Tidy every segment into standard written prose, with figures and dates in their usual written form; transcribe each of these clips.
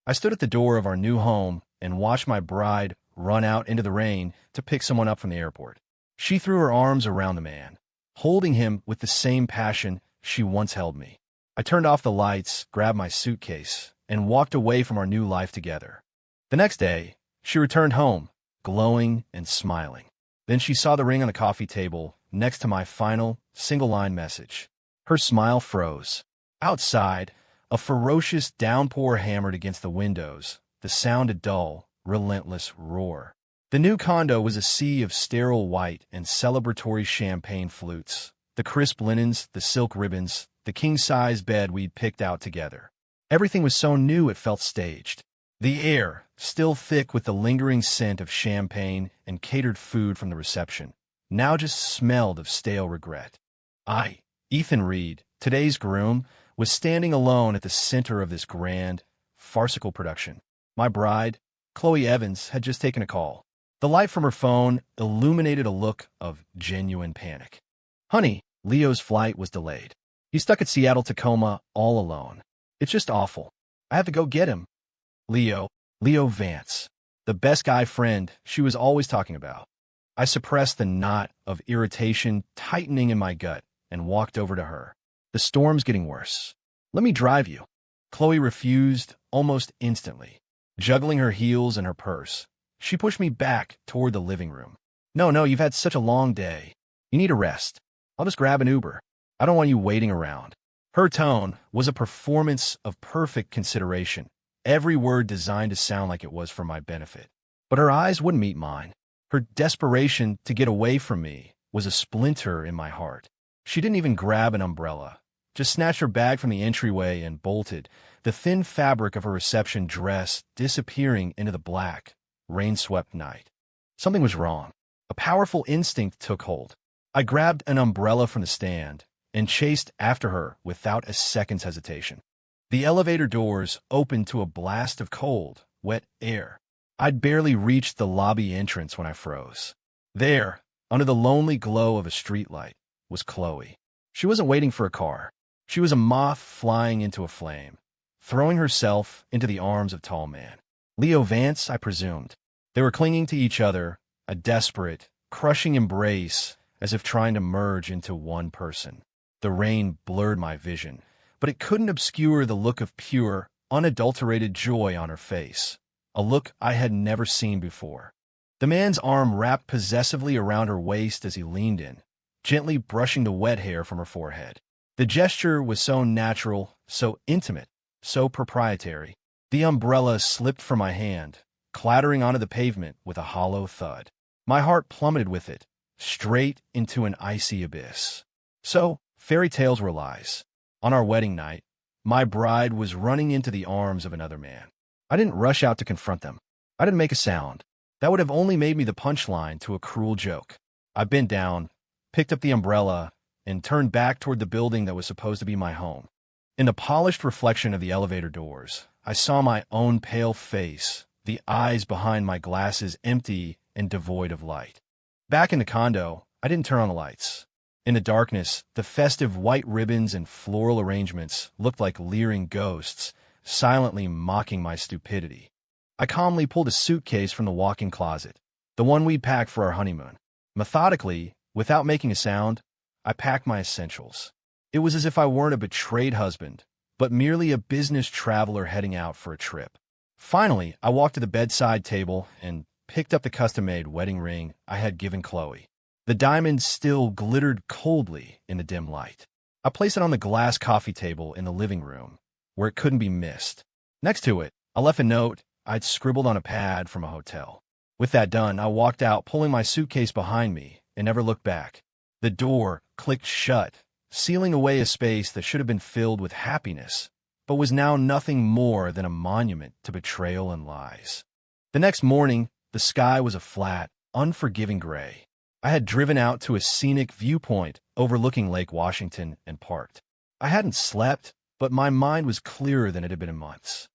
I stood at the door of our new home and watched my bride run out into the rain to pick someone up from the airport. She threw her arms around the man, holding him with the same passion she once held me. I turned off the lights, grabbed my suitcase, and walked away from our new life together. The next day, she returned home, glowing and smiling. Then she saw the ring on the coffee table next to my final, single-line message. Her smile froze. Outside, a ferocious downpour hammered against the windows, the sound a dull, relentless roar. The new condo was a sea of sterile white and celebratory champagne flutes, the crisp linens, the silk ribbons, the king-size bed we'd picked out together. Everything was so new it felt staged. The air, still thick with the lingering scent of champagne and catered food from the reception, now just smelled of stale regret. Ethan Reed, today's groom, was standing alone at the center of this grand, farcical production. My bride, Chloe Evans, had just taken a call. The light from her phone illuminated a look of genuine panic. "Honey, Leo's flight was delayed. He's stuck at Seattle-Tacoma all alone. It's just awful. I have to go get him." Leo Vance, the best guy friend she was always talking about. I suppressed the knot of irritation tightening in my gut and walked over to her. "The storm's getting worse. Let me drive you." Chloe refused almost instantly. Juggling her heels and her purse, she pushed me back toward the living room. No, you've had such a long day. You need a rest. I'll just grab an Uber. I don't want you waiting around." Her tone was a performance of perfect consideration, every word designed to sound like it was for my benefit. But her eyes wouldn't meet mine. Her desperation to get away from me was a splinter in my heart. She didn't even grab an umbrella, just snatched her bag from the entryway and bolted, the thin fabric of her reception dress disappearing into the black, rain-swept night. Something was wrong. A powerful instinct took hold. I grabbed an umbrella from the stand and chased after her without a second's hesitation. The elevator doors opened to a blast of cold, wet air. I'd barely reached the lobby entrance when I froze. There, under the lonely glow of a streetlight, was Chloe. She wasn't waiting for a car. She was a moth flying into a flame, throwing herself into the arms of a tall man. Leo Vance, I presumed. They were clinging to each other, a desperate, crushing embrace, as if trying to merge into one person. The rain blurred my vision, but it couldn't obscure the look of pure, unadulterated joy on her face, a look I had never seen before. The man's arm wrapped possessively around her waist as he leaned in, gently brushing the wet hair from her forehead. The gesture was so natural, so intimate, so proprietary. The umbrella slipped from my hand, clattering onto the pavement with a hollow thud. My heart plummeted with it, straight into an icy abyss. So, fairy tales were lies. On our wedding night, my bride was running into the arms of another man. I didn't rush out to confront them. I didn't make a sound. That would have only made me the punchline to a cruel joke. I bent down, picked up the umbrella, and turned back toward the building that was supposed to be my home. In the polished reflection of the elevator doors, I saw my own pale face, the eyes behind my glasses empty and devoid of light. Back in the condo, I didn't turn on the lights. In the darkness, the festive white ribbons and floral arrangements looked like leering ghosts, silently mocking my stupidity. I calmly pulled a suitcase from the walk-in closet, the one we'd packed for our honeymoon. Methodically, without making a sound, I packed my essentials. It was as if I weren't a betrayed husband, but merely a business traveler heading out for a trip. Finally, I walked to the bedside table and picked up the custom-made wedding ring I had given Chloe. The diamond still glittered coldly in the dim light. I placed it on the glass coffee table in the living room, where it couldn't be missed. Next to it, I left a note I'd scribbled on a pad from a hotel. With that done, I walked out, pulling my suitcase behind me, and never looked back. The door clicked shut, sealing away a space that should have been filled with happiness, but was now nothing more than a monument to betrayal and lies. The next morning, the sky was a flat, unforgiving gray. I had driven out to a scenic viewpoint overlooking Lake Washington and parked. I hadn't slept, but my mind was clearer than it had been in months.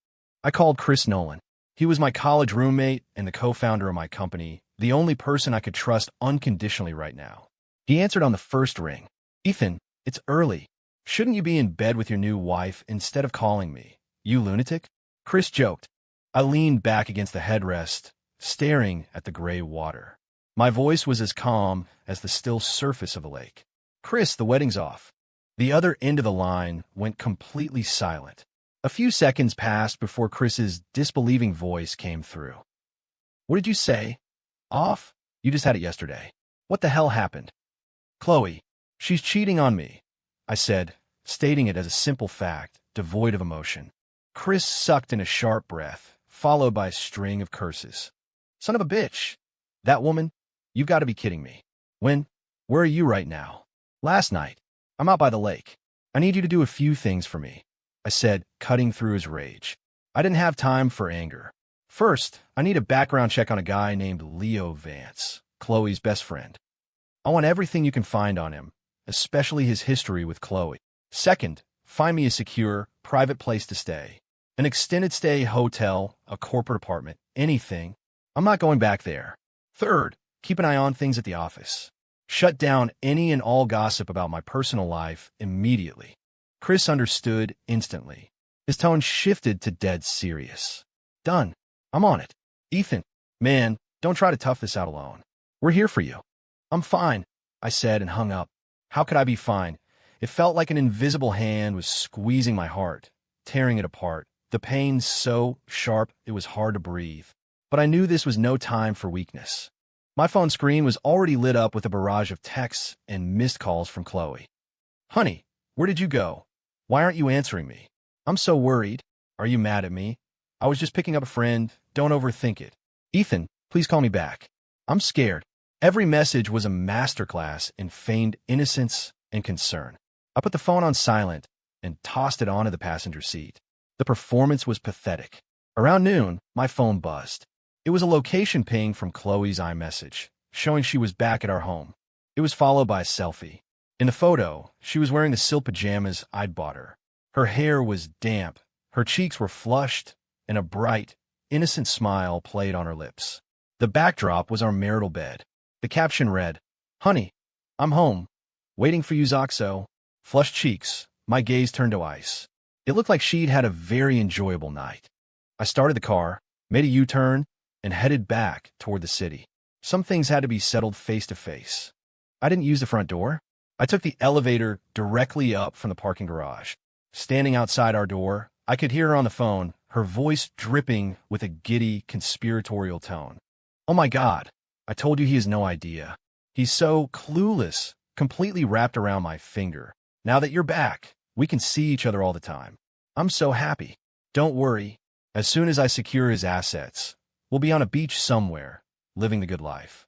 I called Chris Nolan. He was my college roommate and the co-founder of my company, the only person I could trust unconditionally right now. He answered on the first ring. "Ethan, it's early. Shouldn't you be in bed with your new wife instead of calling me? You lunatic?" Chris joked. I leaned back against the headrest, staring at the gray water. My voice was as calm as the still surface of a lake. "Chris, the wedding's off." The other end of the line went completely silent. A few seconds passed before Chris's disbelieving voice came through. "What did you say? Off? You just had it yesterday. What the hell happened?" "Chloe, she's cheating on me," I said, stating it as a simple fact, devoid of emotion. Chris sucked in a sharp breath, followed by a string of curses. "Son of a bitch! That woman? You've got to be kidding me. When? Where are you right now?" "Last night. I'm out by the lake. I need you to do a few things for me," I said, cutting through his rage. I didn't have time for anger. "First, I need a background check on a guy named Leo Vance, Chloe's best friend. I want everything you can find on him, especially his history with Chloe. Second, find me a secure, private place to stay. An extended stay hotel, a corporate apartment, anything. I'm not going back there. Third, keep an eye on things at the office. Shut down any and all gossip about my personal life immediately." Chris understood instantly. His tone shifted to dead serious. "Done. I'm on it." "Ethan, man, don't try to tough this out alone. We're here for you." "I'm fine," I said and hung up. How could I be fine? It felt like an invisible hand was squeezing my heart, tearing it apart. The pain so sharp it was hard to breathe. But I knew this was no time for weakness. My phone screen was already lit up with a barrage of texts and missed calls from Chloe. "Honey, where did you go? Why aren't you answering me? I'm so worried. Are you mad at me? I was just picking up a friend. Don't overthink it. Ethan, please call me back. I'm scared." Every message was a masterclass in feigned innocence and concern. I put the phone on silent and tossed it onto the passenger seat. The performance was pathetic. Around noon, my phone buzzed. It was a location ping from Chloe's iMessage, showing she was back at our home. It was followed by a selfie. In the photo, she was wearing the silk pajamas I'd bought her. Her hair was damp, her cheeks were flushed, and a bright, innocent smile played on her lips. The backdrop was our marital bed. The caption read, "Honey, I'm home. Waiting for you, Zoxo." Flushed cheeks, my gaze turned to ice. It looked like she'd had a very enjoyable night. I started the car, made a U-turn, and headed back toward the city. Some things had to be settled face to face. I didn't use the front door. I took the elevator directly up from the parking garage. Standing outside our door, I could hear her on the phone, her voice dripping with a giddy, conspiratorial tone. "Oh my God, I told you he has no idea. He's so clueless, completely wrapped around my finger. Now that you're back, we can see each other all the time. I'm so happy. Don't worry. As soon as I secure his assets, we'll be on a beach somewhere, living the good life."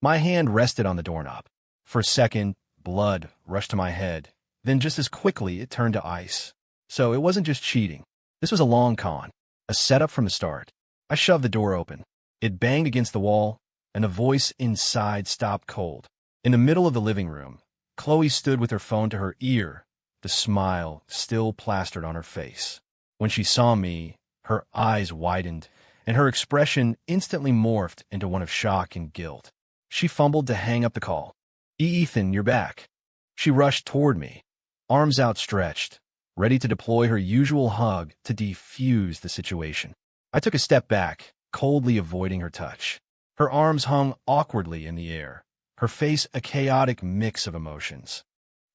My hand rested on the doorknob. For a second, blood rushed to my head. Then just as quickly, it turned to ice. So it wasn't just cheating. This was a long con, a setup from the start. I shoved the door open. It banged against the wall, and a voice inside stopped cold. In the middle of the living room, Chloe stood with her phone to her ear, the smile still plastered on her face. When she saw me, her eyes widened, and her expression instantly morphed into one of shock and guilt. She fumbled to hang up the call. "Ethan, you're back." She rushed toward me, arms outstretched, ready to deploy her usual hug to defuse the situation. I took a step back, coldly avoiding her touch. Her arms hung awkwardly in the air, her face a chaotic mix of emotions.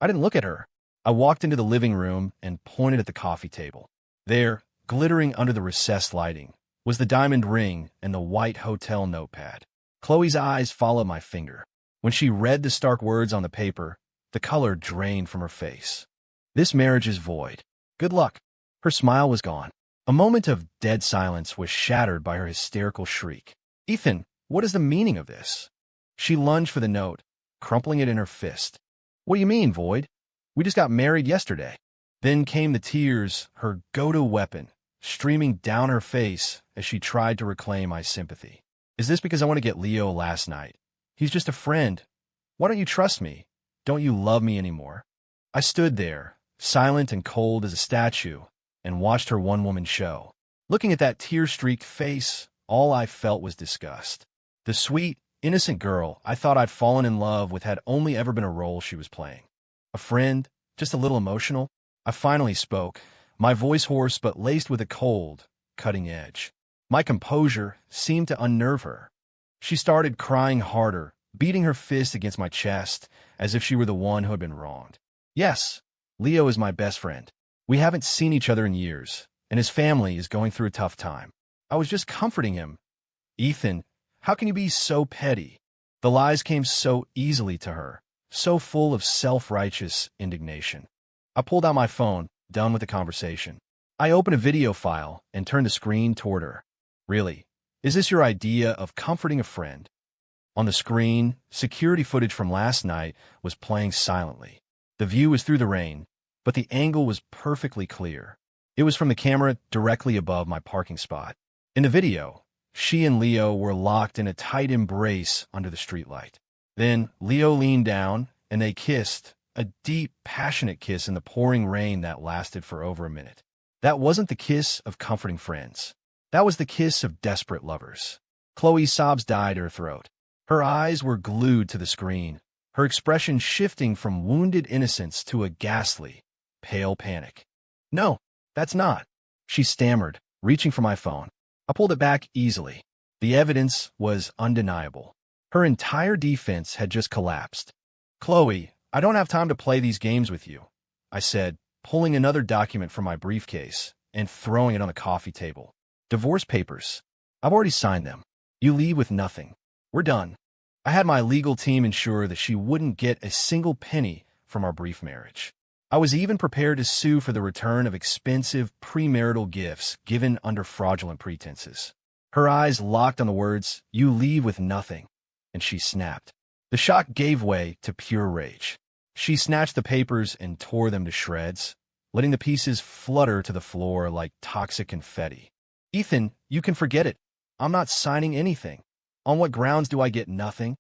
I didn't look at her. I walked into the living room and pointed at the coffee table. There, glittering under the recessed lighting, was the diamond ring and the white hotel notepad. Chloe's eyes followed my finger. When she read the stark words on the paper, the color drained from her face. "This marriage is void. Good luck." Her smile was gone. A moment of dead silence was shattered by her hysterical shriek. "Ethan, what is the meaning of this?" She lunged for the note, crumpling it in her fist. "What do you mean, void? We just got married yesterday." Then came the tears, her go-to weapon, streaming down her face as she tried to reclaim my sympathy. "Is this because I want to get Leo last night? He's just a friend. Why don't you trust me? Don't you love me anymore?" I stood there, silent and cold as a statue, and watched her one-woman show. Looking at that tear-streaked face, all I felt was disgust. The sweet, innocent girl I thought I'd fallen in love with had only ever been a role she was playing. A friend, just a little emotional. I finally spoke, my voice hoarse but laced with a cold, cutting edge. My composure seemed to unnerve her. She started crying harder, beating her fist against my chest, as if she were the one who had been wronged. Yes, Leo is my best friend. We haven't seen each other in years, and his family is going through a tough time. I was just comforting him. Ethan, how can you be so petty? The lies came so easily to her, so full of self-righteous indignation. I pulled out my phone, done with the conversation. I opened a video file and turned the screen toward her. Really? Is this your idea of comforting a friend? On the screen, security footage from last night was playing silently. The view was through the rain, but the angle was perfectly clear. It was from the camera directly above my parking spot. In the video, she and Leo were locked in a tight embrace under the streetlight. Then Leo leaned down, and they kissed, a deep, passionate kiss in the pouring rain that lasted for over a minute. That wasn't the kiss of comforting friends. That was the kiss of desperate lovers. Chloe's sobs dyed her throat. Her eyes were glued to the screen, her expression shifting from wounded innocence to a ghastly, pale panic. No, that's not, she stammered, reaching for my phone. I pulled it back easily. The evidence was undeniable. Her entire defense had just collapsed. Chloe, I don't have time to play these games with you, I said, pulling another document from my briefcase and throwing it on the coffee table. Divorce papers. I've already signed them. You leave with nothing. We're done. I had my legal team ensure that she wouldn't get a single penny from our brief marriage. I was even prepared to sue for the return of expensive premarital gifts given under fraudulent pretenses. Her eyes locked on the words, "You leave with nothing," and she snapped. The shock gave way to pure rage. She snatched the papers and tore them to shreds, letting the pieces flutter to the floor like toxic confetti. Ethan, you can forget it. I'm not signing anything. On what grounds do I get nothing?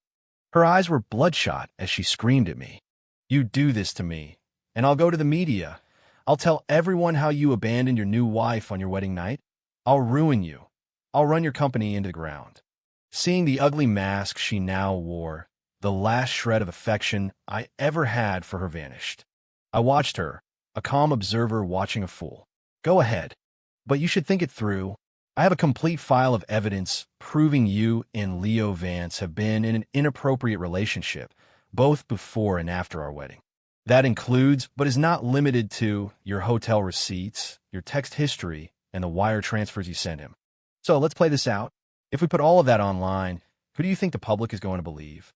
Her eyes were bloodshot as she screamed at me. You do this to me, and I'll go to the media. I'll tell everyone how you abandoned your new wife on your wedding night. I'll ruin you. I'll run your company into the ground. Seeing the ugly mask she now wore, the last shred of affection I ever had for her vanished. I watched her, a calm observer watching a fool. Go ahead, but you should think it through. I have a complete file of evidence proving you and Leo Vance have been in an inappropriate relationship, both before and after our wedding. That includes, but is not limited to, your hotel receipts, your text history, and the wire transfers you sent him. So let's play this out. If we put all of that online, who do you think the public is going to believe?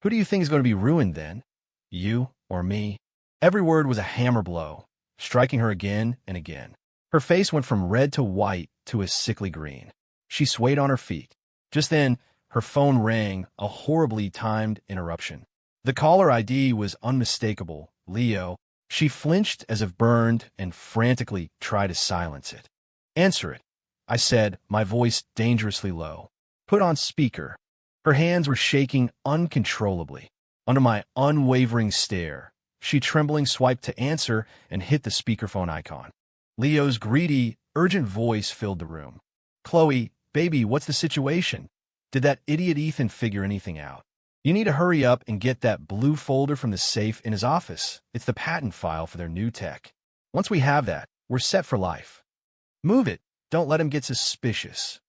Who do you think is going to be ruined then? You or me? Every word was a hammer blow, striking her again and again. Her face went from red to white to a sickly green. She swayed on her feet. Just then, her phone rang, a horribly timed interruption. The caller ID was unmistakable, Leo. She flinched as if burned and frantically tried to silence it. Answer it, I said, my voice dangerously low. Put on speaker. Her hands were shaking uncontrollably. Under my unwavering stare, she trembling swiped to answer and hit the speakerphone icon. Leo's greedy, urgent voice filled the room. Chloe, baby, what's the situation? Did that idiot Ethan figure anything out? You need to hurry up and get that blue folder from the safe in his office. It's the patent file for their new tech. Once we have that, we're set for life. Move it. Don't let him get suspicious.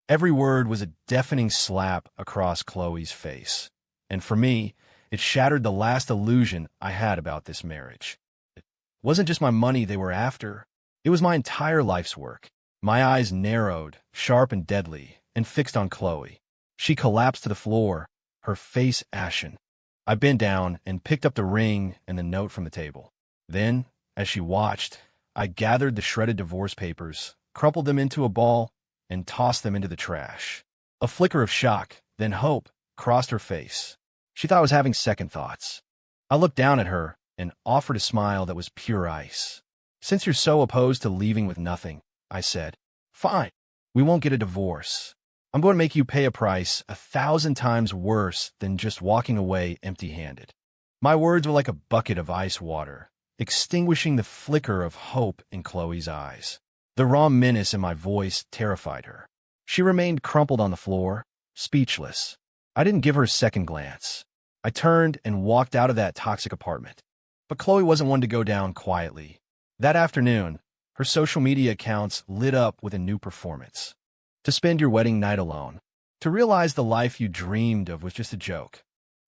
Every word was a deafening slap across Chloe's face. And for me, it shattered the last illusion I had about this marriage. It wasn't just my money they were after. It was my entire life's work. My eyes narrowed, sharp and deadly, and fixed on Chloe. She collapsed to the floor, her face ashen. I bent down and picked up the ring and the note from the table. Then, as she watched, I gathered the shredded divorce papers, crumpled them into a ball, and tossed them into the trash. A flicker of shock, then hope, crossed her face. She thought I was having second thoughts. I looked down at her and offered a smile that was pure ice. Since you're so opposed to leaving with nothing, I said, fine, we won't get a divorce. I'm going to make you pay a price 1,000 times worse than just walking away empty-handed. My words were like a bucket of ice water, extinguishing the flicker of hope in Chloe's eyes. The raw menace in my voice terrified her. She remained crumpled on the floor, speechless. I didn't give her a second glance. I turned and walked out of that toxic apartment. But Chloe wasn't one to go down quietly. That afternoon, her social media accounts lit up with a new performance. to spend your wedding night alone, to realize the life you dreamed of was just a joke.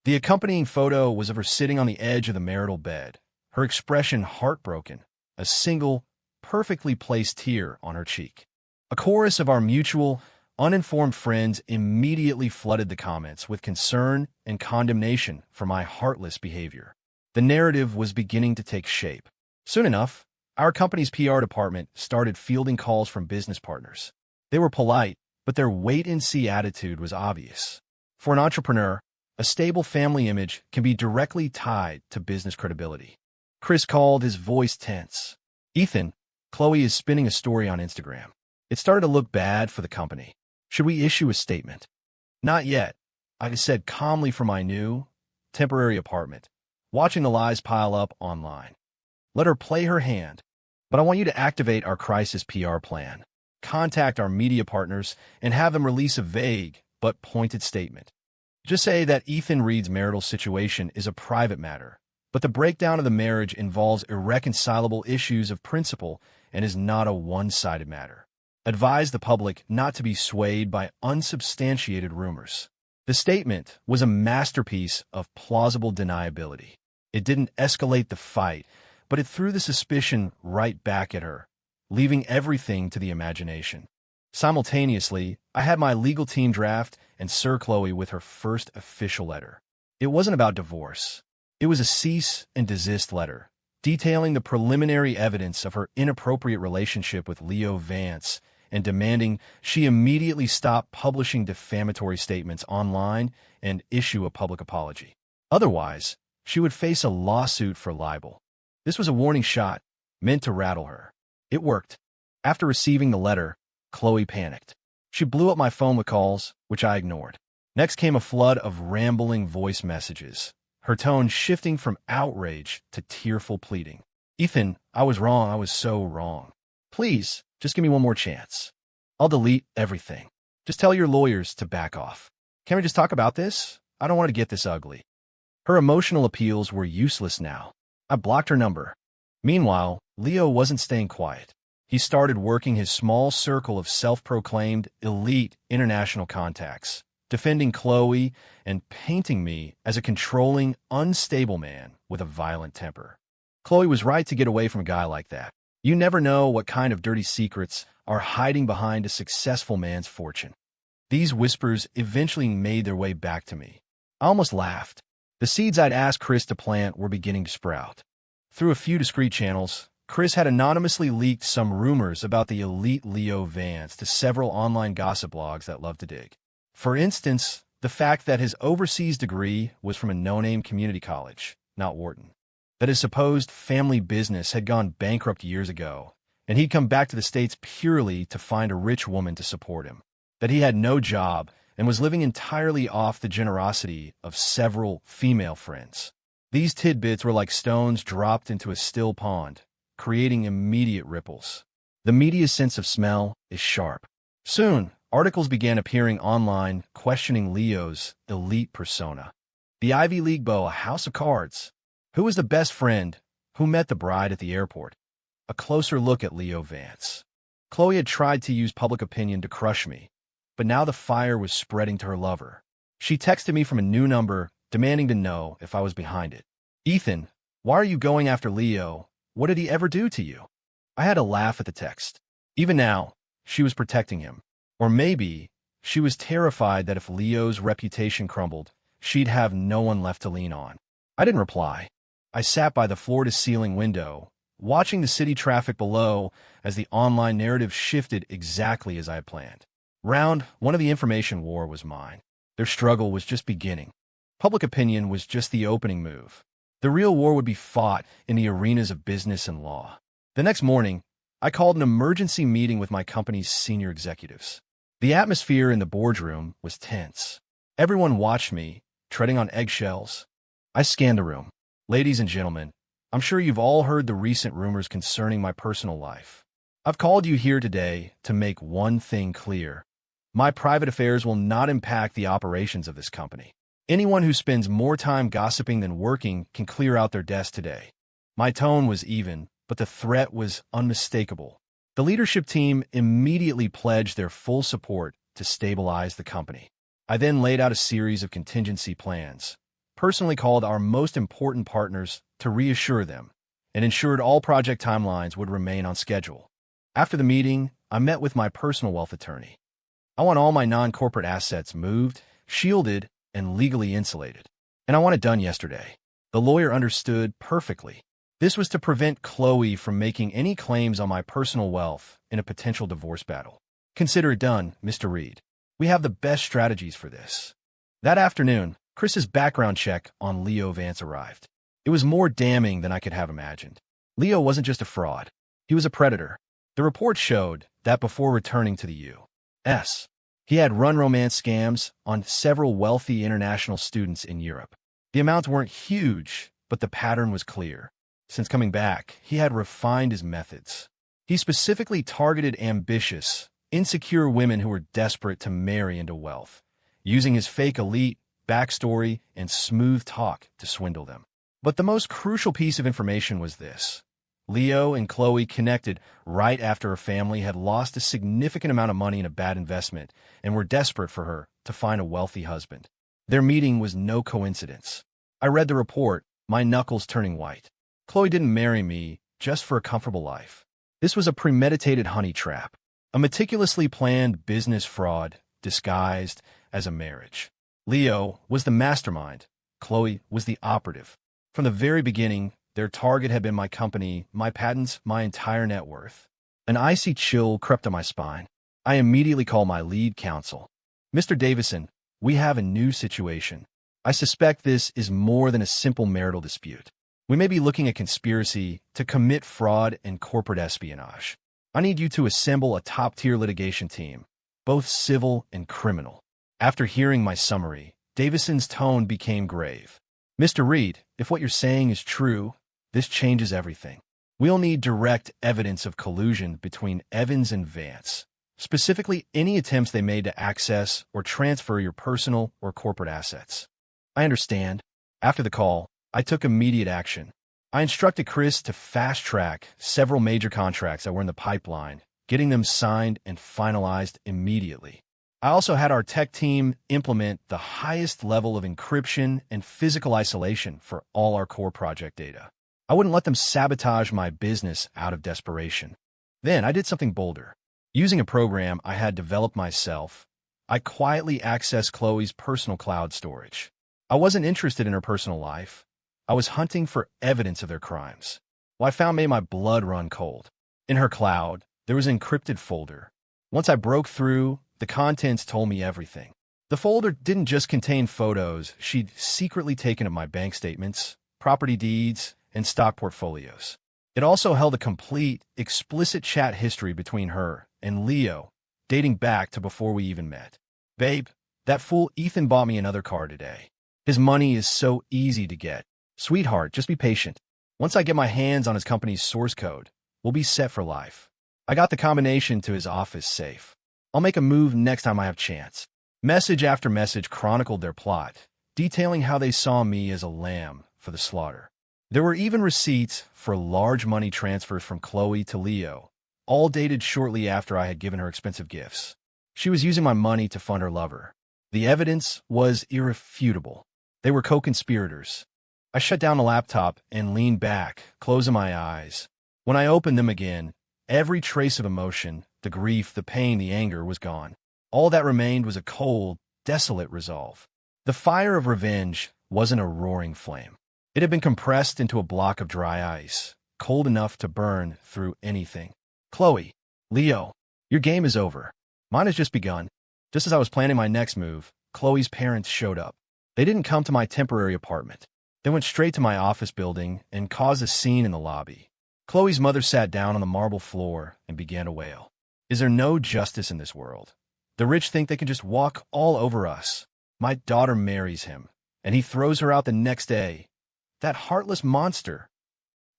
The accompanying photo was of her sitting on the edge of the marital bed, her expression heartbroken, a single, perfectly placed tear on her cheek. A chorus of our mutual, uninformed friends immediately flooded the comments with concern and condemnation for my heartless behavior. The narrative was beginning to take shape. Soon enough, our company's PR department started fielding calls from business partners. They were polite, but their wait-and-see attitude was obvious. For an entrepreneur, a stable family image can be directly tied to business credibility. Chris called, his voice tense. "Ethan, Chloe is spinning a story on Instagram. It started to look bad for the company. Should we issue a statement?" "Not yet," I said calmly from my new, temporary apartment, watching the lies pile up online. "Let her play her hand, but I want you to activate our crisis PR plan. Contact our media partners and have them release a vague but pointed statement. Just say that Ethan Reed's marital situation is a private matter, but the breakdown of the marriage involves irreconcilable issues of principle and is not a one-sided matter. Advise the public not to be swayed by unsubstantiated rumors." The statement was a masterpiece of plausible deniability. It didn't escalate the fight, but it threw the suspicion right back at her, leaving everything to the imagination. Simultaneously, I had my legal team draft and Sir Chloe with her first official letter. It wasn't about divorce. It was a cease and desist letter, detailing the preliminary evidence of her inappropriate relationship with Leo Vance and demanding she immediately stop publishing defamatory statements online and issue a public apology. Otherwise, she would face a lawsuit for libel. This was a warning shot, meant to rattle her. It worked. After receiving the letter, Chloe panicked. She blew up my phone with calls, which I ignored. Next came a flood of rambling voice messages, her tone shifting from outrage to tearful pleading. "Ethan, I was wrong. I was so wrong. Please, just give me one more chance. I'll delete everything. Just tell your lawyers to back off. Can we just talk about this? I don't want to get this ugly." Her emotional appeals were useless now. I blocked her number. Meanwhile, Leo wasn't staying quiet. He started working his small circle of self-proclaimed elite international contacts, defending Chloe and painting me as a controlling, unstable man with a violent temper. Chloe was right to get away from a guy like that. You never know what kind of dirty secrets are hiding behind a successful man's fortune. These whispers eventually made their way back to me. I almost laughed. The seeds I'd asked Chris to plant were beginning to sprout. Through a few discreet channels, Chris had anonymously leaked some rumors about the elite Leo Vance to several online gossip blogs that love to dig. For instance, the fact that his overseas degree was from a no-name community college, not Wharton. That his supposed family business had gone bankrupt years ago, and he'd come back to the States purely to find a rich woman to support him. That he had no job and was living entirely off the generosity of several female friends. These tidbits were like stones dropped into a still pond, creating immediate ripples. The media's sense of smell is sharp. Soon, articles began appearing online questioning Leo's elite persona. The Ivy League beau, a house of cards. Who was the best friend? Who met the bride at the airport? A closer look at Leo Vance. Chloe had tried to use public opinion to crush me, but now the fire was spreading to her lover. She texted me from a new number, demanding to know if I was behind it. "Ethan, why are you going after Leo? What did he ever do to you?" I had to laugh at the text. Even now, she was protecting him. Or maybe she was terrified that if Leo's reputation crumbled, she'd have no one left to lean on. I didn't reply. I sat by the floor-to-ceiling window, watching the city traffic below as the online narrative shifted exactly as I had planned. Round one of the information war was mine. Their struggle was just beginning. Public opinion was just the opening move. The real war would be fought in the arenas of business and law. The next morning, I called an emergency meeting with my company's senior executives. The atmosphere in the boardroom was tense. Everyone watched me, treading on eggshells. I scanned the room. "Ladies and gentlemen, I'm sure you've all heard the recent rumors concerning my personal life. I've called you here today to make one thing clear. My private affairs will not impact the operations of this company. Anyone who spends more time gossiping than working can clear out their desk today." My tone was even, but the threat was unmistakable. The leadership team immediately pledged their full support to stabilize the company. I then laid out a series of contingency plans, personally called our most important partners to reassure them, and ensured all project timelines would remain on schedule. After the meeting, I met with my personal wealth attorney. I want all my non-corporate assets moved, shielded, and legally insulated. And I want it done yesterday. The lawyer understood perfectly. This was to prevent Chloe from making any claims on my personal wealth in a potential divorce battle. Consider it done, Mr. Reed. We have the best strategies for this. That afternoon, Chris's background check on Leo Vance arrived. It was more damning than I could have imagined. Leo wasn't just a fraud. He was a predator. The report showed that before returning to the U.S., he had run romance scams on several wealthy international students in Europe. The amounts weren't huge, but the pattern was clear. Since coming back, he had refined his methods. He specifically targeted ambitious, insecure women who were desperate to marry into wealth, using his fake elite, backstory, and smooth talk to swindle them. But the most crucial piece of information was this. Leo and Chloe connected right after her family had lost a significant amount of money in a bad investment and were desperate for her to find a wealthy husband. Their meeting was no coincidence. I read the report, my knuckles turning white. Chloe didn't marry me just for a comfortable life. This was a premeditated honey trap, a meticulously planned business fraud disguised as a marriage. Leo was the mastermind. Chloe was the operative. From the very beginning, their target had been my company, my patents, my entire net worth. An icy chill crept up my spine. I immediately called my lead counsel. Mr. Davison, we have a new situation. I suspect this is more than a simple marital dispute. We may be looking at conspiracy to commit fraud and corporate espionage. I need you to assemble a top-tier litigation team, both civil and criminal. After hearing my summary, Davison's tone became grave. Mr. Reed, if what you're saying is true, this changes everything. We'll need direct evidence of collusion between Evans and Vance, specifically any attempts they made to access or transfer your personal or corporate assets. I understand. After the call, I took immediate action. I instructed Chris to fast-track several major contracts that were in the pipeline, getting them signed and finalized immediately. I also had our tech team implement the highest level of encryption and physical isolation for all our core project data. I wouldn't let them sabotage my business out of desperation. Then I did something bolder. Using a program I had developed myself, I quietly accessed Chloe's personal cloud storage. I wasn't interested in her personal life. I was hunting for evidence of their crimes. What I found made my blood run cold. In her cloud, there was an encrypted folder. Once I broke through, the contents told me everything. The folder didn't just contain photos she'd secretly taken of my bank statements, property deeds, and stock portfolios. It also held a complete, explicit chat history between her and Leo, dating back to before we even met. Babe, that fool Ethan bought me another car today. His money is so easy to get. Sweetheart, just be patient. Once I get my hands on his company's source code, we'll be set for life. I got the combination to his office safe. I'll make a move next time I have chance. Message after message chronicled their plot, detailing how they saw me as a lamb for the slaughter. There were even receipts for large money transfers from Chloe to Leo, all dated shortly after I had given her expensive gifts. She was using my money to fund her lover. The evidence was irrefutable. They were co-conspirators. I shut down the laptop and leaned back, closing my eyes. When I opened them again, every trace of emotion, the grief, the pain, the anger was gone. All that remained was a cold, desolate resolve. The fire of revenge wasn't a roaring flame. It had been compressed into a block of dry ice, cold enough to burn through anything. Chloe, Leo, your game is over. Mine has just begun. Just as I was planning my next move, Chloe's parents showed up. They didn't come to my temporary apartment. They went straight to my office building and caused a scene in the lobby. Chloe's mother sat down on the marble floor and began to wail. Is there no justice in this world? The rich think they can just walk all over us. My daughter marries him, and he throws her out the next day. That heartless monster.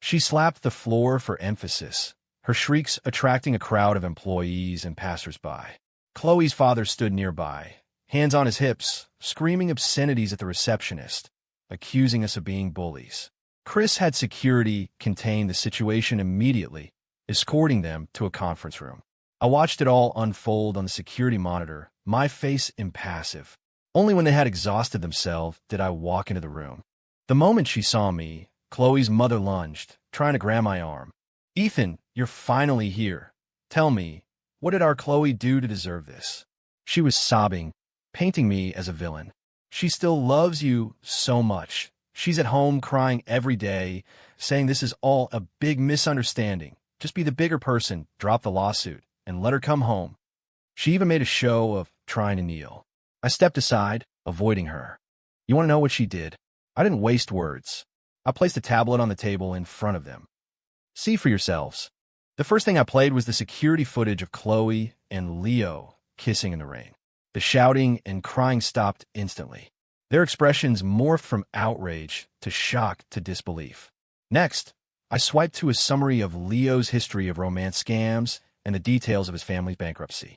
She slapped the floor for emphasis, her shrieks attracting a crowd of employees and passersby. Chloe's father stood nearby, hands on his hips, screaming obscenities at the receptionist, accusing us of being bullies. Chris had security contain the situation immediately, escorting them to a conference room. I watched it all unfold on the security monitor, my face impassive. Only when they had exhausted themselves did I walk into the room. The moment she saw me, Chloe's mother lunged, trying to grab my arm. "Ethan, you're finally here. Tell me, what did our Chloe do to deserve this?" She was sobbing, painting me as a villain. "She still loves you so much. She's at home crying every day, saying this is all a big misunderstanding. Just be the bigger person, drop the lawsuit, and let her come home." She even made a show of trying to kneel. I stepped aside, avoiding her. You want to know what she did? I didn't waste words. I placed a tablet on the table in front of them. "See for yourselves." The first thing I played was the security footage of Chloe and Leo kissing in the rain. The shouting and crying stopped instantly. Their expressions morphed from outrage to shock to disbelief. Next, I swiped to a summary of Leo's history of romance scams and the details of his family's bankruptcy.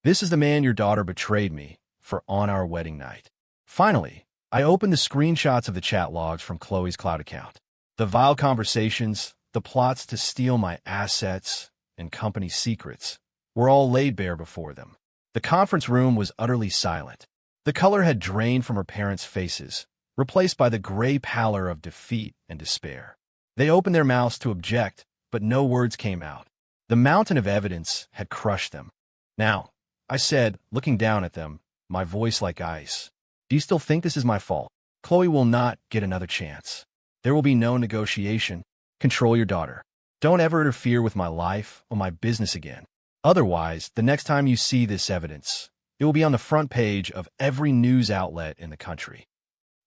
"This is the man your daughter betrayed me for on our wedding night." Finally, I opened the screenshots of the chat logs from Chloe's cloud account. The vile conversations, the plots to steal my assets and company secrets were all laid bare before them. The conference room was utterly silent. The color had drained from her parents' faces, replaced by the gray pallor of defeat and despair. They opened their mouths to object, but no words came out. The mountain of evidence had crushed them. "Now," I said, looking down at them, my voice like ice, "do you still think this is my fault? Chloe will not get another chance. There will be no negotiation. Control your daughter. Don't ever interfere with my life or my business again. Otherwise, the next time you see this evidence, it will be on the front page of every news outlet in the country."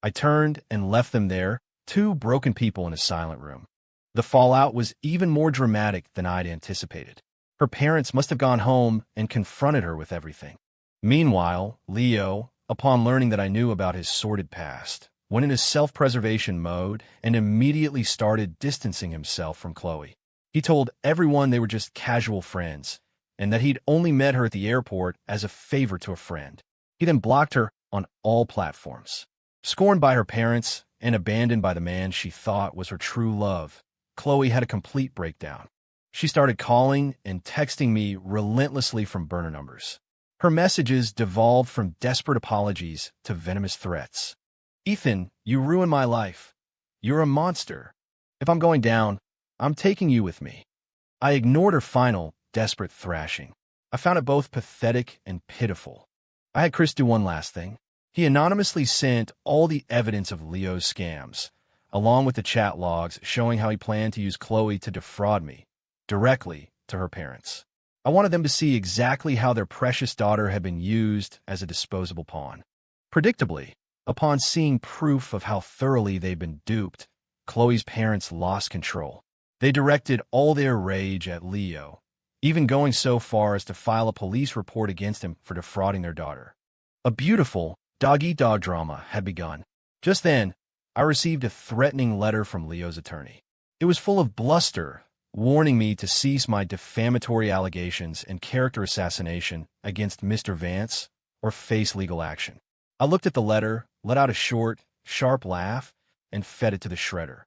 I turned and left them there, two broken people in a silent room. The fallout was even more dramatic than I'd anticipated. Her parents must have gone home and confronted her with everything. Meanwhile, Leo, upon learning that I knew about his sordid past, went into self-preservation mode and immediately started distancing himself from Chloe. He told everyone they were just casual friends, and that he'd only met her at the airport as a favor to a friend. He then blocked her on all platforms. Scorned by her parents and abandoned by the man she thought was her true love, Chloe had a complete breakdown. She started calling and texting me relentlessly from burner numbers. Her messages devolved from desperate apologies to venomous threats. "Ethan, you ruined my life. You're a monster. If I'm going down, I'm taking you with me." I ignored her final, desperate thrashing. I found it both pathetic and pitiful. I had Chris do one last thing. He anonymously sent all the evidence of Leo's scams, along with the chat logs showing how he planned to use Chloe to defraud me, directly to her parents. I wanted them to see exactly how their precious daughter had been used as a disposable pawn. Predictably, upon seeing proof of how thoroughly they'd been duped, Chloe's parents lost control. They directed all their rage at Leo, even going so far as to file a police report against him for defrauding their daughter. A beautiful, dog-eat-dog drama had begun. Just then, I received a threatening letter from Leo's attorney. It was full of bluster, warning me to cease my defamatory allegations and character assassination against Mr. Vance or face legal action. I looked at the letter, let out a short, sharp laugh, and fed it to the shredder.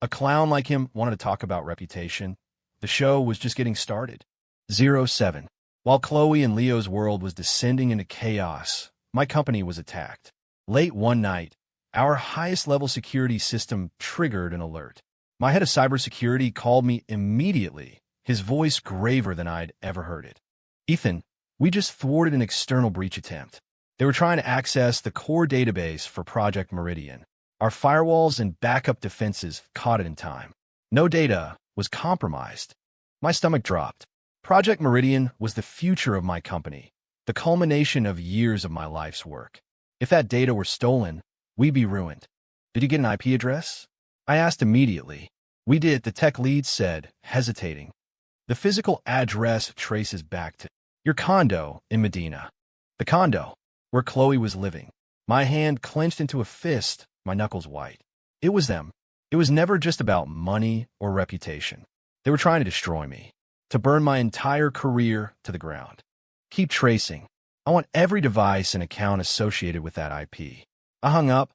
A clown like him wanted to talk about reputation. The show was just getting started. 07. While Chloe and Leo's world was descending into chaos, my company was attacked. Late one night, our highest-level security system triggered an alert. My head of cybersecurity called me immediately, his voice graver than I'd ever heard it. "Ethan, we just thwarted an external breach attempt. They were trying to access the core database for Project Meridian. Our firewalls and backup defenses caught it in time. No data was compromised." My stomach dropped. Project Meridian was the future of my company, the culmination of years of my life's work. If that data were stolen, we'd be ruined. "Did you get an IP address?" I asked immediately. "We did," the tech lead said, hesitating. "The physical address traces back to your condo in Medina." The condo, where Chloe was living. My hand clenched into a fist, my knuckles white. It was them. It was never just about money or reputation. They were trying to destroy me, to burn my entire career to the ground. "Keep tracing. I want every device and account associated with that IP." I hung up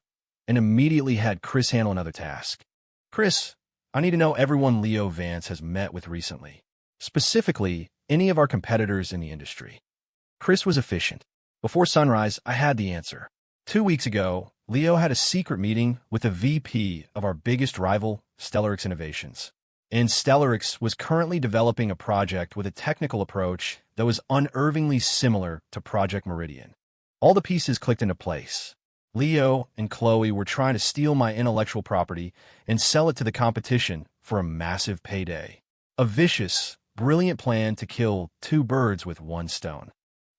and immediately had Chris handle another task. "Chris, I need to know everyone Leo Vance has met with recently. specifically any of our competitors in the industry. Chris was efficient. Before sunrise, I had the answer. 2 weeks ago, Leo had a secret meeting with the VP of our biggest rival, Stellarix Innovations. And Stellarix was currently developing a project with a technical approach that was unnervingly similar to Project Meridian. All the pieces clicked into place. Leo and Chloe were trying to steal my intellectual property and sell it to the competition for a massive payday. A vicious, brilliant plan to kill two birds with one stone.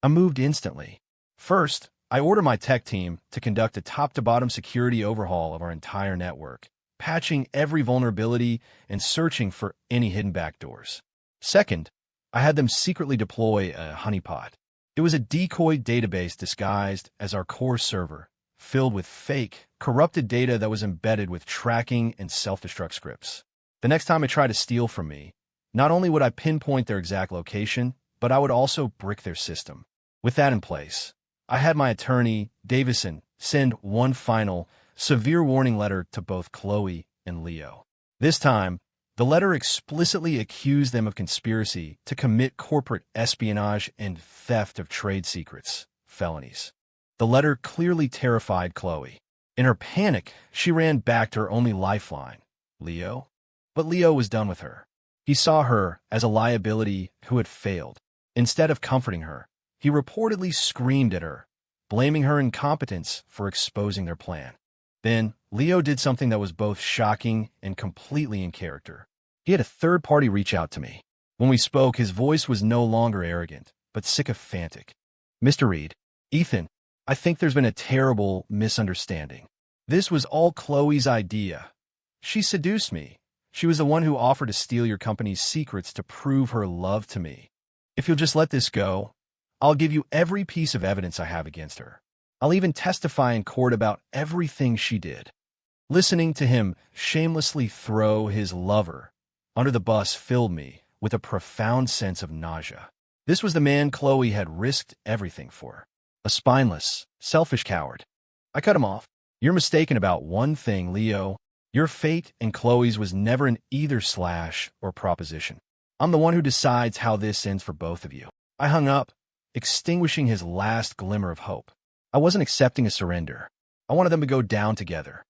I moved instantly. First, I ordered my tech team to conduct a top-to-bottom security overhaul of our entire network, patching every vulnerability and searching for any hidden backdoors. Second, I had them secretly deploy a honeypot. It was a decoy database disguised as our core server, filled with fake, corrupted data that was embedded with tracking and self-destruct scripts. The next time they tried to steal from me, not only would I pinpoint their exact location, but I would also brick their system. With that in place, I had my attorney, Davison, send one final, severe warning letter to both Chloe and Leo. This time, the letter explicitly accused them of conspiracy to commit corporate espionage and theft of trade secrets, felonies. The letter clearly terrified Chloe. In her panic, she ran back to her only lifeline, Leo. But Leo was done with her. He saw her as a liability who had failed. Instead of comforting her, he reportedly screamed at her, blaming her incompetence for exposing their plan. Then, Leo did something that was both shocking and completely in character. He had a third party reach out to me. When we spoke, his voice was no longer arrogant, but sycophantic. Mr. Reed, Ethan, I think there's been a terrible misunderstanding. This was all Chloe's idea. She seduced me. She was the one who offered to steal your company's secrets to prove her love to me. If you'll just let this go, I'll give you every piece of evidence I have against her. I'll even testify in court about everything she did. Listening to him shamelessly throw his lover under the bus filled me with a profound sense of nausea. This was the man Chloe had risked everything for. A spineless, selfish coward. I cut him off. You're mistaken about one thing, Leo. Your fate and Chloe's was never an either/or proposition. I'm the one who decides how this ends for both of you. I hung up, extinguishing his last glimmer of hope. I wasn't accepting a surrender. I wanted them to go down together.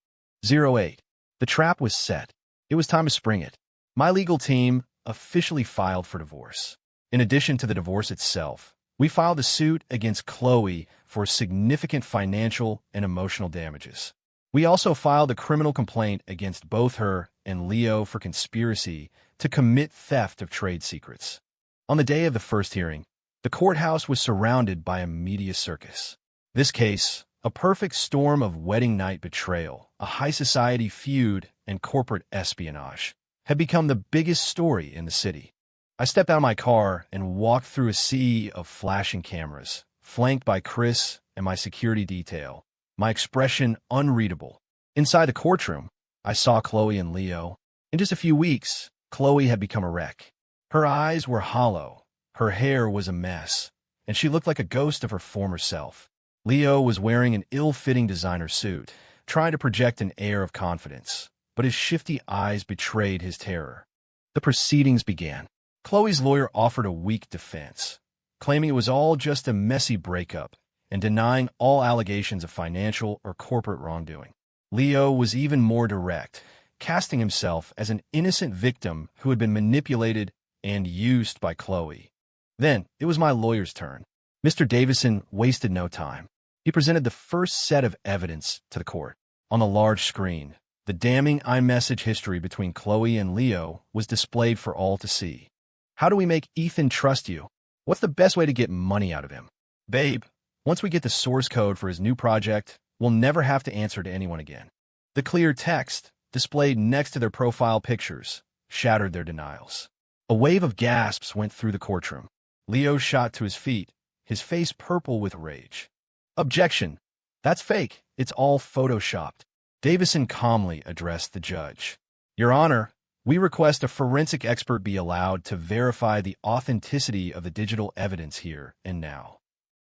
08. The trap was set. It was time to spring it. My legal team officially filed for divorce. In addition to the divorce itself, we filed a suit against Chloe for significant financial and emotional damages. We also filed a criminal complaint against both her and Leo for conspiracy to commit theft of trade secrets. On the day of the first hearing, the courthouse was surrounded by a media circus. This case, a perfect storm of wedding night betrayal, a high society feud, and corporate espionage, had become the biggest story in the city. I stepped out of my car and walked through a sea of flashing cameras, flanked by Chris and my security detail, my expression unreadable. Inside the courtroom, I saw Chloe and Leo. In just a few weeks, Chloe had become a wreck. Her eyes were hollow, her hair was a mess, and she looked like a ghost of her former self. Leo was wearing an ill-fitting designer suit, trying to project an air of confidence, but his shifty eyes betrayed his terror. The proceedings began. Chloe's lawyer offered a weak defense, claiming it was all just a messy breakup and denying all allegations of financial or corporate wrongdoing. Leo was even more direct, casting himself as an innocent victim who had been manipulated and used by Chloe. Then, it was my lawyer's turn. Mr. Davison wasted no time. He presented the first set of evidence to the court. On the large screen, the damning iMessage history between Chloe and Leo was displayed for all to see. How do we make Ethan trust you? What's the best way to get money out of him? Babe, once we get the source code for his new project, we'll never have to answer to anyone again. The clear text, displayed next to their profile pictures, shattered their denials. A wave of gasps went through the courtroom. Leo shot to his feet, his face purple with rage. Objection. That's fake. It's all photoshopped. Davison calmly addressed the judge. Your Honor, we request a forensic expert be allowed to verify the authenticity of the digital evidence here and now.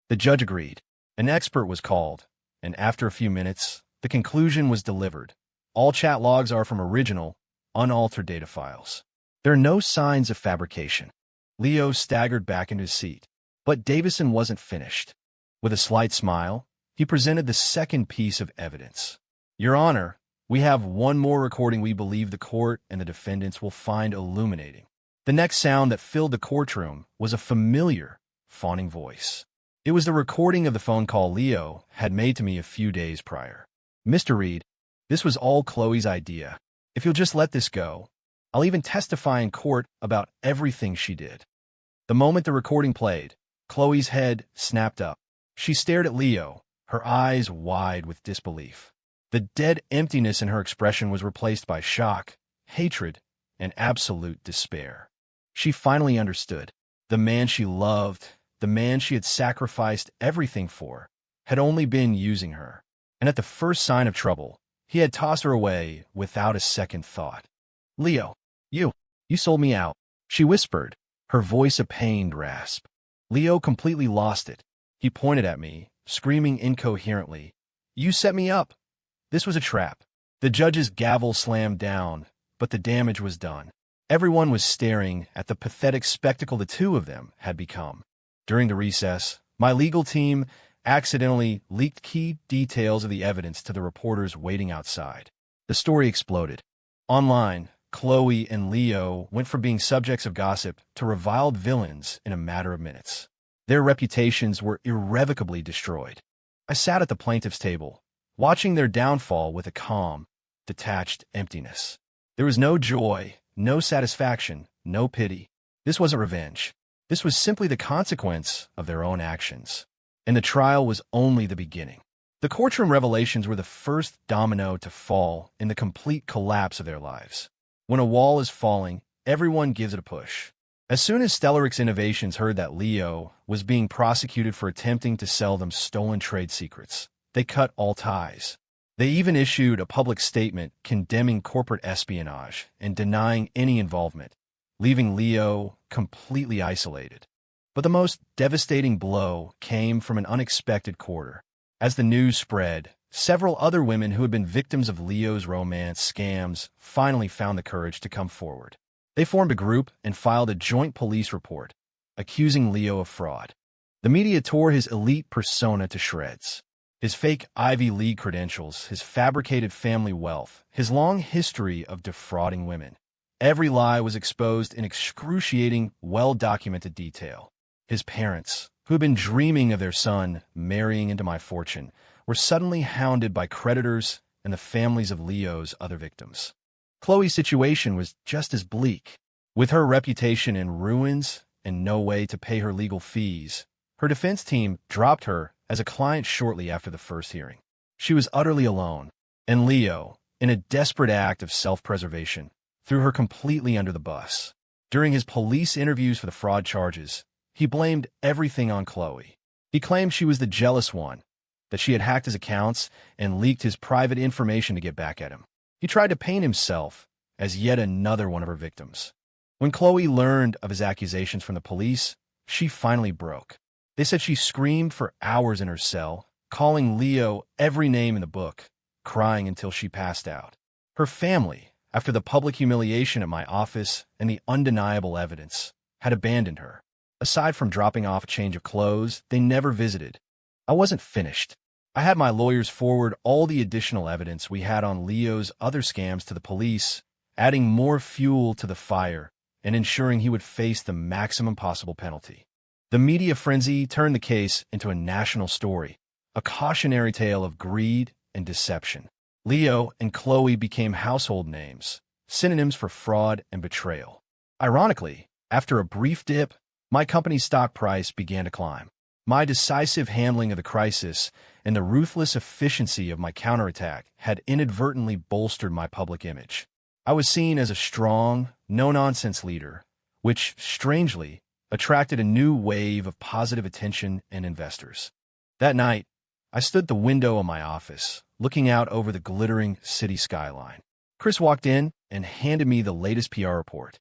The judge agreed. An expert was called, and after a few minutes, the conclusion was delivered. All chat logs are from original, unaltered data files. There are no signs of fabrication. Leo staggered back into his seat. But Davison wasn't finished. With a slight smile, he presented the second piece of evidence. Your Honor, we have one more recording we believe the court and the defendants will find illuminating. The next sound that filled the courtroom was a familiar, fawning voice. It was the recording of the phone call Leo had made to me a few days prior. Mr. Reed, this was all Chloe's idea. If you'll just let this go, I'll even testify in court about everything she did. The moment the recording played, Chloe's head snapped up. She stared at Leo, her eyes wide with disbelief. The dead emptiness in her expression was replaced by shock, hatred, and absolute despair. She finally understood. The man she loved, the man she had sacrificed everything for, had only been using her. And at the first sign of trouble, he had tossed her away without a second thought. Leo, you sold me out, she whispered, her voice a pained rasp. Leo completely lost it. He pointed at me, screaming incoherently, You set me up. This was a trap. The judge's gavel slammed down, but the damage was done. Everyone was staring at the pathetic spectacle the two of them had become. During the recess, my legal team accidentally leaked key details of the evidence to the reporters waiting outside. The story exploded. Online, Chloe and Leo went from being subjects of gossip to reviled villains in a matter of minutes. Their reputations were irrevocably destroyed. I sat at the plaintiff's table, watching their downfall with a calm, detached emptiness. There was no joy, no satisfaction, no pity. This wasn't revenge. This was simply the consequence of their own actions. And the trial was only the beginning. The courtroom revelations were the first domino to fall in the complete collapse of their lives. When a wall is falling, everyone gives it a push. As soon as Stellarix Innovations heard that Leo was being prosecuted for attempting to sell them stolen trade secrets, they cut all ties. They even issued a public statement condemning corporate espionage and denying any involvement, leaving Leo completely isolated. But the most devastating blow came from an unexpected quarter. As the news spread, several other women who had been victims of Leo's romance scams finally found the courage to come forward. They formed a group and filed a joint police report, accusing Leo of fraud. The media tore his elite persona to shreds. His fake Ivy League credentials, his fabricated family wealth, his long history of defrauding women. Every lie was exposed in excruciating, well-documented detail. His parents, who had been dreaming of their son marrying into my fortune, were suddenly hounded by creditors and the families of Leo's other victims. Chloe's situation was just as bleak. With her reputation in ruins and no way to pay her legal fees, her defense team dropped her as a client shortly after the first hearing. She was utterly alone, and Leo, in a desperate act of self-preservation, threw her completely under the bus. During his police interviews for the fraud charges, he blamed everything on Chloe. He claimed she was the jealous one, that she had hacked his accounts and leaked his private information to get back at him. He tried to paint himself as yet another one of her victims. When Chloe learned of his accusations from the police, she finally broke. They said she screamed for hours in her cell, calling Leo every name in the book, crying until she passed out. Her family, after the public humiliation at my office and the undeniable evidence, had abandoned her. Aside from dropping off a change of clothes, they never visited. I wasn't finished. I had my lawyers forward all the additional evidence we had on Leo's other scams to the police, adding more fuel to the fire and ensuring he would face the maximum possible penalty. The media frenzy turned the case into a national story, a cautionary tale of greed and deception. Leo and Chloe became household names, synonyms for fraud and betrayal. Ironically, after a brief dip, my company's stock price began to climb. My decisive handling of the crisis and the ruthless efficiency of my counterattack had inadvertently bolstered my public image. I was seen as a strong, no-nonsense leader, which, strangely, attracted a new wave of positive attention and investors. That night, I stood at the window of my office, looking out over the glittering city skyline. Chris walked in and handed me the latest PR report.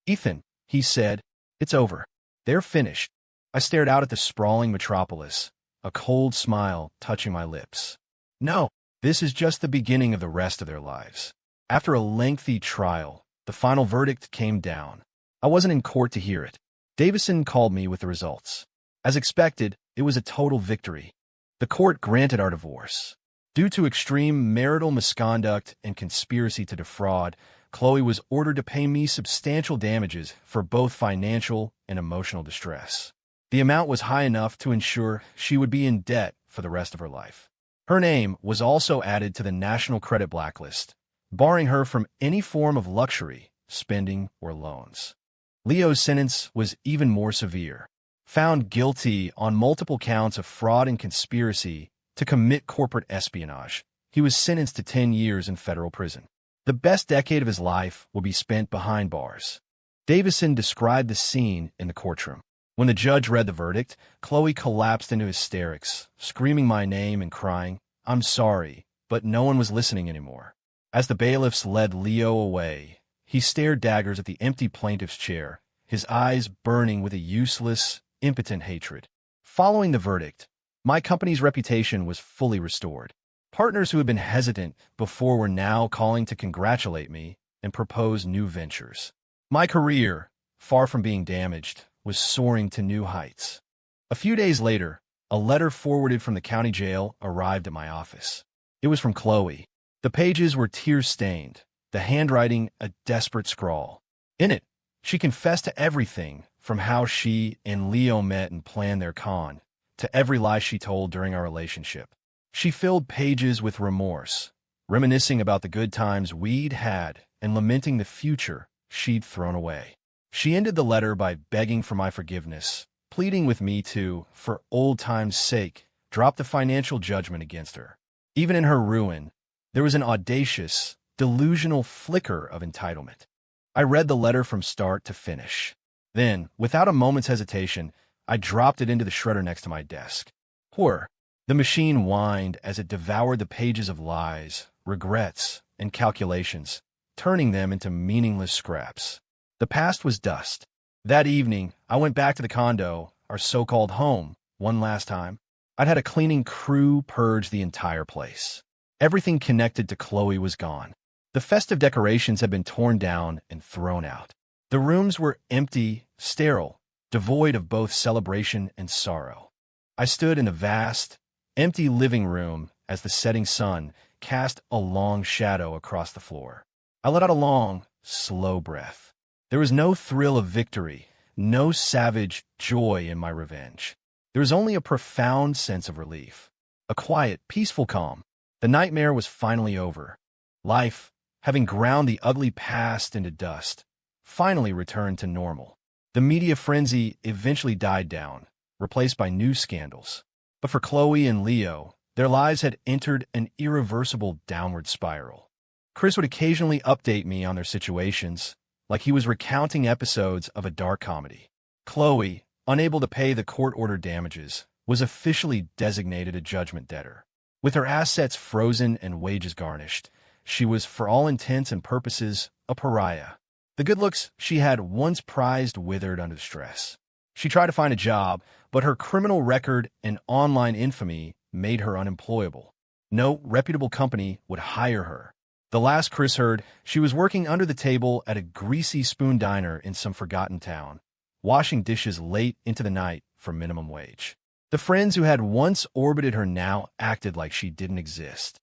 "Ethan," he said, "it's over. They're finished." I stared out at the sprawling metropolis, a cold smile touching my lips. No, this is just the beginning of the rest of their lives. After a lengthy trial, the final verdict came down. I wasn't in court to hear it. Davison called me with the results. As expected, it was a total victory. The court granted our divorce. Due to extreme marital misconduct and conspiracy to defraud, Chloe was ordered to pay me substantial damages for both financial and emotional distress. The amount was high enough to ensure she would be in debt for the rest of her life. Her name was also added to the National Credit Blacklist, barring her from any form of luxury, spending, or loans. Leo's sentence was even more severe. Found guilty on multiple counts of fraud and conspiracy to commit corporate espionage, he was sentenced to 10 years in federal prison. The best decade of his life will be spent behind bars. Davison described the scene in the courtroom. When the judge read the verdict, Chloe collapsed into hysterics, screaming my name and crying, "I'm sorry," but no one was listening anymore. As the bailiffs led Leo away, he stared daggers at the empty plaintiff's chair, his eyes burning with a useless, impotent hatred. Following the verdict, my company's reputation was fully restored. Partners who had been hesitant before were now calling to congratulate me and propose new ventures. My career, far from being damaged, was soaring to new heights. A few days later, a letter forwarded from the county jail arrived at my office. It was from Chloe. The pages were tear-stained, the handwriting a desperate scrawl. In it, she confessed to everything, from how she and Leo met and planned their con, to every lie she told during our relationship. She filled pages with remorse, reminiscing about the good times we'd had and lamenting the future she'd thrown away. She ended the letter by begging for my forgiveness, pleading with me to, for old time's sake, drop the financial judgment against her. Even in her ruin, there was an audacious, delusional flicker of entitlement. I read the letter from start to finish. Then, without a moment's hesitation, I dropped it into the shredder next to my desk. Whir! The machine whined as it devoured the pages of lies, regrets, and calculations, turning them into meaningless scraps. The past was dust. That evening, I went back to the condo, our so-called home, one last time. I'd had a cleaning crew purge the entire place. Everything connected to Chloe was gone. The festive decorations had been torn down and thrown out. The rooms were empty, sterile, devoid of both celebration and sorrow. I stood in the vast, empty living room as the setting sun cast a long shadow across the floor. I let out a long, slow breath. There was no thrill of victory, no savage joy in my revenge. There was only a profound sense of relief, a quiet, peaceful calm. The nightmare was finally over. Life, having ground the ugly past into dust, finally returned to normal. The media frenzy eventually died down, replaced by new scandals. But for Chloe and Leo, their lives had entered an irreversible downward spiral. Chris would occasionally update me on their situations, like he was recounting episodes of a dark comedy. Chloe, unable to pay the court-ordered damages, was officially designated a judgment debtor. With her assets frozen and wages garnished, she was, for all intents and purposes, a pariah. The good looks she had once prized withered under stress. She tried to find a job, but her criminal record and online infamy made her unemployable. No reputable company would hire her. The last Chris heard, she was working under the table at a greasy spoon diner in some forgotten town, washing dishes late into the night for minimum wage. The friends who had once orbited her now acted like she didn't exist.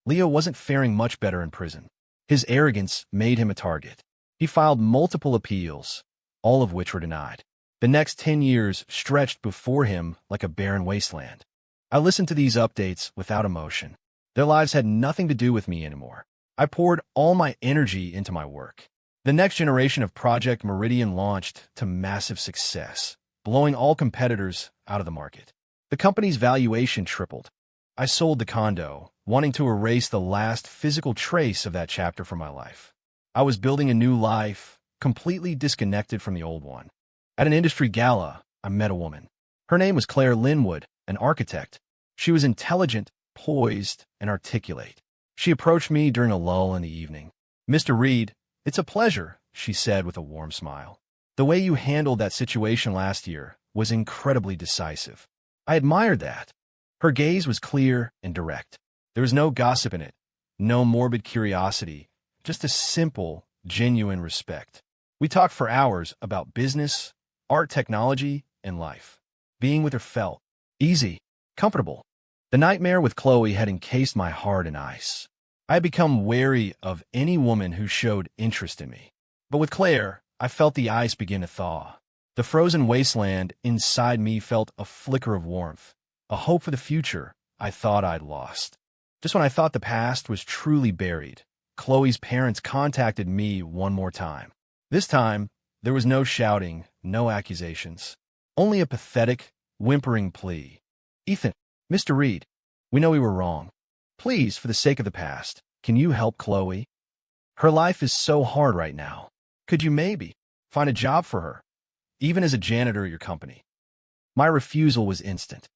Leo wasn't faring much better in prison. His arrogance made him a target. He filed multiple appeals, all of which were denied. The next 10 years stretched before him like a barren wasteland. I listened to these updates without emotion. Their lives had nothing to do with me anymore. I poured all my energy into my work. The next generation of Project Meridian launched to massive success, blowing all competitors out of the market. The company's valuation tripled. I sold the condo, wanting to erase the last physical trace of that chapter from my life. I was building a new life, completely disconnected from the old one. At an industry gala, I met a woman. Her name was Claire Linwood, an architect. She was intelligent, poised, and articulate. She approached me during a lull in the evening. "Mr. Reed, it's a pleasure," she said with a warm smile. "The way you handled that situation last year was incredibly decisive. I admired that." Her gaze was clear and direct. There was no gossip in it, no morbid curiosity, just a simple, genuine respect. We talked for hours about business, art, technology, and life. Being with her felt easy, comfortable. The nightmare with Chloe had encased my heart in ice. I had become wary of any woman who showed interest in me. But with Claire, I felt the ice begin to thaw. The frozen wasteland inside me felt a flicker of warmth, a hope for the future I thought I'd lost. Just when I thought the past was truly buried, Chloe's parents contacted me one more time. This time, there was no shouting, no accusations, only a pathetic, whimpering plea. "Ethan, Mr. Reed, we know we were wrong. Please, for the sake of the past, can you help Chloe? Her life is so hard right now. Could you maybe find a job for her, even as a janitor at your company?" My refusal was instant.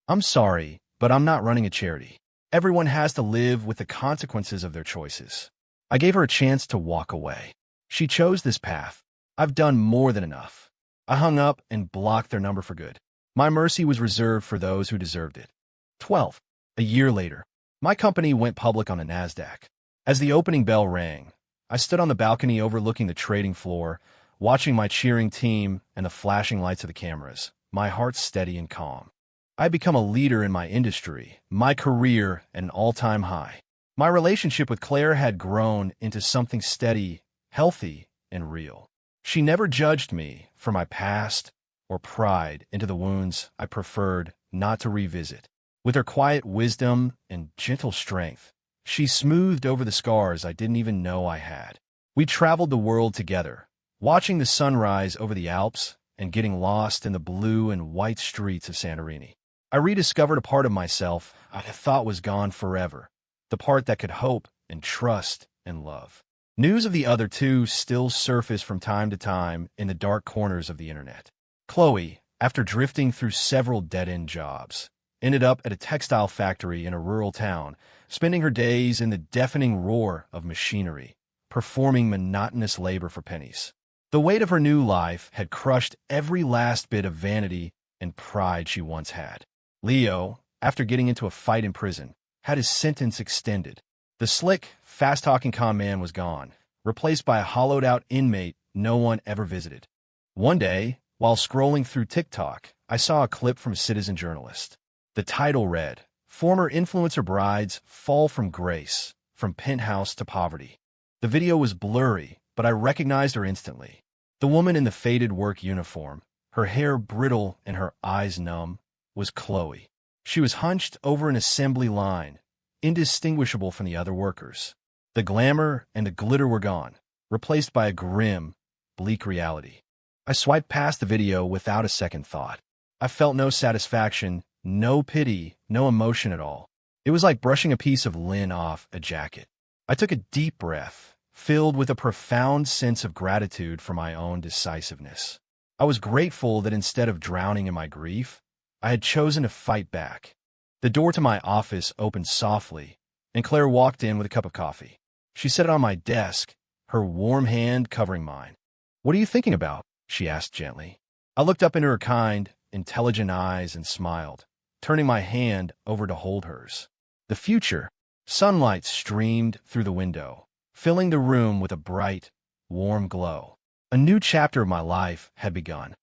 "I'm sorry, but I'm not running a charity. Everyone has to live with the consequences of their choices." I gave her a chance to walk away. She chose this path. I've done more than enough. I hung up and blocked their number for good. My mercy was reserved for those who deserved it. 12. A year later, my company went public on the NASDAQ. As the opening bell rang, I stood on the balcony overlooking the trading floor, watching my cheering team and the flashing lights of the cameras, my heart steady and calm. I had become a leader in my industry, my career at an all-time high. My relationship with Claire had grown into something steady, healthy, and real. She never judged me for my past or pried into the wounds I preferred not to revisit. With her quiet wisdom and gentle strength, she smoothed over the scars I didn't even know I had. We traveled the world together, watching the sunrise over the Alps and getting lost in the blue and white streets of Santorini. I rediscovered a part of myself I thought was gone forever, the part that could hope and trust and love. News of the other two still surfaced from time to time in the dark corners of the internet. Chloe, after drifting through several dead-end jobs, ended up at a textile factory in a rural town, spending her days in the deafening roar of machinery, performing monotonous labor for pennies. The weight of her new life had crushed every last bit of vanity and pride she once had. Leo, after getting into a fight in prison, had his sentence extended. The slick, fast-talking con man was gone, replaced by a hollowed-out inmate no one ever visited. One day, while scrolling through TikTok, I saw a clip from a citizen journalist. The title read, "Former Influencer Brides Fall from Grace, from Penthouse to Poverty." The video was blurry, but I recognized her instantly. The woman in the faded work uniform, her hair brittle and her eyes numb, was Chloe. She was hunched over an assembly line, indistinguishable from the other workers. The glamour and the glitter were gone, replaced by a grim, bleak reality. I swiped past the video without a second thought. I felt no satisfaction, no pity, no emotion at all. It was like brushing a piece of linen off a jacket. I took a deep breath, filled with a profound sense of gratitude for my own decisiveness. I was grateful that instead of drowning in my grief, I had chosen to fight back. The door to my office opened softly, and Claire walked in with a cup of coffee. She set it on my desk, her warm hand covering mine. "What are you thinking about?" she asked gently. I looked up into her kind, intelligent eyes and smiled, turning my hand over to hold hers. The future. Sunlight streamed through the window, filling the room with a bright, warm glow. A new chapter of my life had begun.